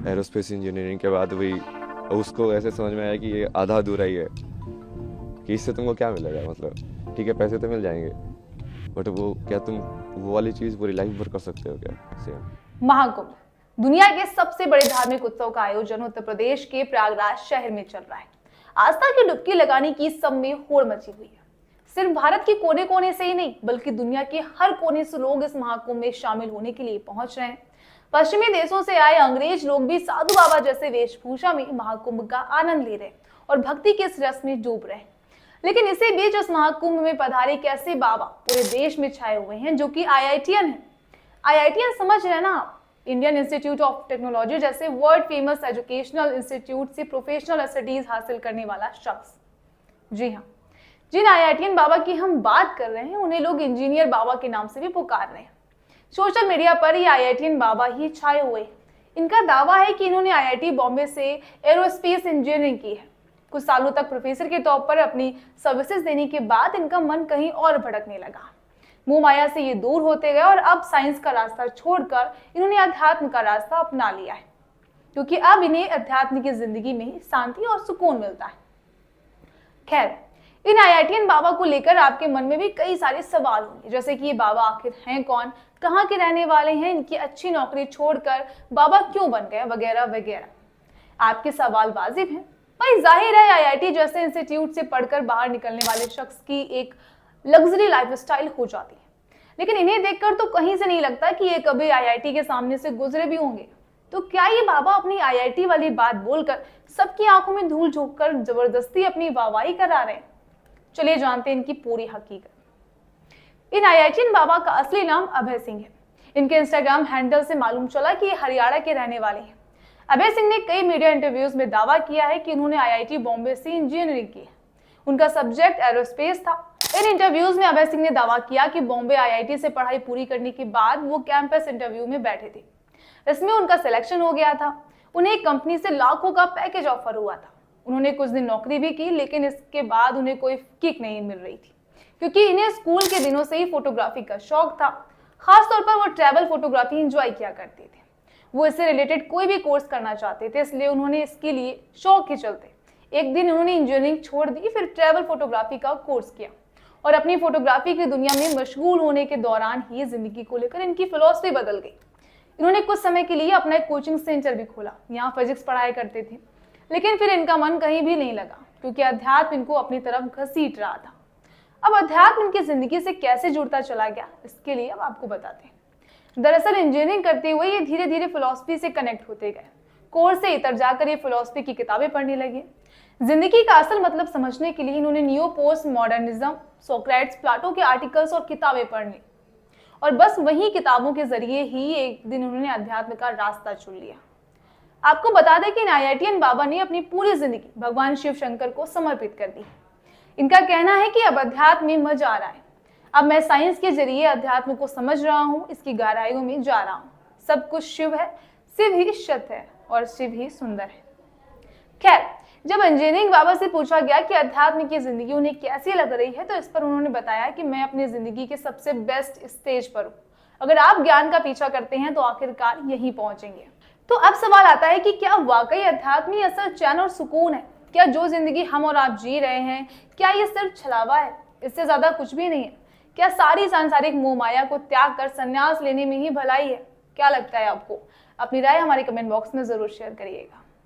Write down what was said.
Aerospace engineering के बाद वही उसको ऐसे समझ में आया कि ये आधा अधूरा ही है, कि इससे तुमको क्या मिलेगा, मतलब ठीक है पैसे तो मिल जाएंगे बट वो क्या तुम वो वाली चीज़ पूरी लाइफ भर कर सकते हो क्या सेम। महाकुंभ दुनिया के सबसे बड़े धार्मिक उत्सव का आयोजन उत्तर प्रदेश के प्रयागराज शहर में चल रहा है। आस्था की डुबकी लगाने की सब में होड़ मची हुई है। सिर्फ भारत के कोने कोने से ही नहीं बल्कि दुनिया के हर कोने से लोग इस महाकुंभ में शामिल होने के लिए पहुंच रहे हैं। पश्चिमी देशों से आए अंग्रेज लोग भी साधु बाबा जैसे वेशभूषा में महाकुंभ का आनंद ले रहे हैं और भक्ति के इस रस में डूब रहे हैं। लेकिन इसी बीच इस महाकुंभ में पधारे कैसे बाबा पूरे देश में छाए हुए हैं जो कि आईआईटीएन है। आईआईटीएन समझ रहे हैं ना आप? इंडियन इंस्टीट्यूट ऑफ टेक्नोलॉजी जैसे वर्ल्ड फेमस एजुकेशनल इंस्टीट्यूट से प्रोफेशनल स्टडीज हासिल करने वाला शख्स। जी हाँ, जिन आईआईटीएन बाबा की हम बात कर रहे हैं उन्हें लोग इंजीनियर बाबा के नाम से भी पुकार रहे हैं। सोशल मीडिया पर ये आईआईटीएन बाबा ही छाए हुए हैं। इनका दावा है कि इन्होंने आईआईटी बॉम्बे से एरोस्पेस इंजीनियरिंग की है। कुछ सालों तक प्रोफेसर के तौर पर अपनी सर्विसेज देने के बाद इनका मन कहीं और भटकने लगा। मोह माया से ये दूर होते गए और अब साइंस का रास्ता छोड़कर इन्होंने अध्यात्म का रास्ता अपना लिया है, क्योंकि अब इन्हें अध्यात्म की जिंदगी में शांति और सुकून मिलता है। खैर, इन आईआईटीएन बाबा को लेकर आपके मन में भी कई सारे सवाल होंगे, जैसे कि ये बाबा आखिर हैं कौन, कहाँ के रहने वाले हैं, इनकी अच्छी नौकरी छोड़कर बाबा क्यों बन गए, वगैरह वगैरह। आपके सवाल वाजिब हैं। भाई जाहिर है आईआईटी जैसे इंस्टीट्यूट से पढ़कर बाहर निकलने वाले शख्स की एक लग्जरी लाइफस्टाइल हो जाती है, लेकिन इन्हें देखकर तो कहीं से नहीं लगता कि ये कभी आईआईटी के सामने से गुजरे भी होंगे। तो क्या ये बाबा अपनी आईआईटी वाली बात बोलकर सबकी आंखों में धूल झोंककर जबरदस्ती अपनी वाहवाही करा रहे हैं? चलिए जानते हैं इनकी पूरी हकीकत। इन आईआईटीएन बाबा का असली नाम अभय सिंह है। इनके इंस्टाग्राम हैंडल से मालूम चला कि ये हरियाणा के रहने वाले हैं। अभय सिंह ने कई मीडिया इंटरव्यूज में दावा किया है कि उन्होंने आईआईटी बॉम्बे से इंजीनियरिंग की है। उनका सब्जेक्ट एरोस्पेस था। इन इंटरव्यूज में अभय सिंह ने दावा किया कि बॉम्बे आईआईटी से पढ़ाई पूरी करने के बाद वो कैंपस इंटरव्यू में बैठे थे। इसमें उनका सिलेक्शन हो गया था। उन्हें एक कंपनी से लाखों का पैकेज ऑफर हुआ था। उन्होंने कुछ दिन नौकरी भी की, लेकिन इसके बाद उन्हें कोई किक नहीं मिल रही थी, क्योंकि इन्हें स्कूल के दिनों से ही फोटोग्राफी का शौक था। खासतौर पर वो ट्रैवल फोटोग्राफी एंजॉय किया करते थे। वो इससे रिलेटेड कोई भी कोर्स करना चाहते थे, इसलिए उन्होंने इसके लिए शौक के चलते एक दिन उन्होंने इंजीनियरिंग छोड़ दी, फिर ट्रैवल फोटोग्राफी का कोर्स किया और अपनी फोटोग्राफी की दुनिया में मशगूल होने के दौरान ही जिंदगी को लेकर इनकी फिलॉसफी बदल गई। इन्होंने कुछ समय के लिए अपना एक कोचिंग सेंटर भी खोला। यहाँ फिजिक्स पढ़ाया करते थे, लेकिन फिर इनका मन कहीं भी नहीं लगा, क्योंकि अध्यात्म इनको अपनी तरफ घसीट रहा था। अब अध्यात्म इनकी जिंदगी से कैसे जुड़ता चला गया, इसके लिए अब आपको बताते हैं। दरअसल इंजीनियरिंग करते हुए ये धीरे धीरे फिलॉसफी से कनेक्ट होते गए। कोर्स से इतर जाकर ये फिलॉसफी की किताबें पढ़ने लगे। जिंदगी का असल मतलब समझने के लिए इन्होंने neo post modernism, Socrates, Plato के आर्टिकल्स और किताबें पढ़ ली और बस वही किताबों के जरिए ही एक दिन उन्होंने अध्यात्म का रास्ता चुन लिया। आपको बता दें कि आईआईटीएन बाबा ने अपनी पूरी जिंदगी भगवान शिव शंकर को समर्पित कर दी। इनका कहना है कि अब अध्यात्म में मजा आ रहा है। अब मैं साइंस के जरिए अध्यात्म को समझ रहा हूँ, इसकी गहराइयों में जा रहा हूँ। सब कुछ शिव है, शिव ही सत्य है और शिव ही सुंदर है। खैर, जब इंजीनियरिंग बाबा से पूछा गया कि अध्यात्म की जिंदगी उन्हें कैसी लग रही है, तो इस पर उन्होंने बताया कि मैं अपनी जिंदगी के सबसे बेस्ट स्टेज पर हूँ। अगर आप ज्ञान का पीछा करते हैं तो आखिरकार यहीं पहुंचेंगे। तो अब सवाल आता है कि क्या वाकई अध्यात्म ही असल चैन और सुकून है? क्या जो जिंदगी हम और आप जी रहे हैं, क्या ये सिर्फ छलावा है, इससे ज्यादा कुछ भी नहीं है? क्या सारी सांसारिक मोह माया को त्याग कर संन्यास लेने में ही भलाई है? क्या लगता है आपको? अपनी राय हमारे कमेंट बॉक्स में जरूर शेयर करिएगा।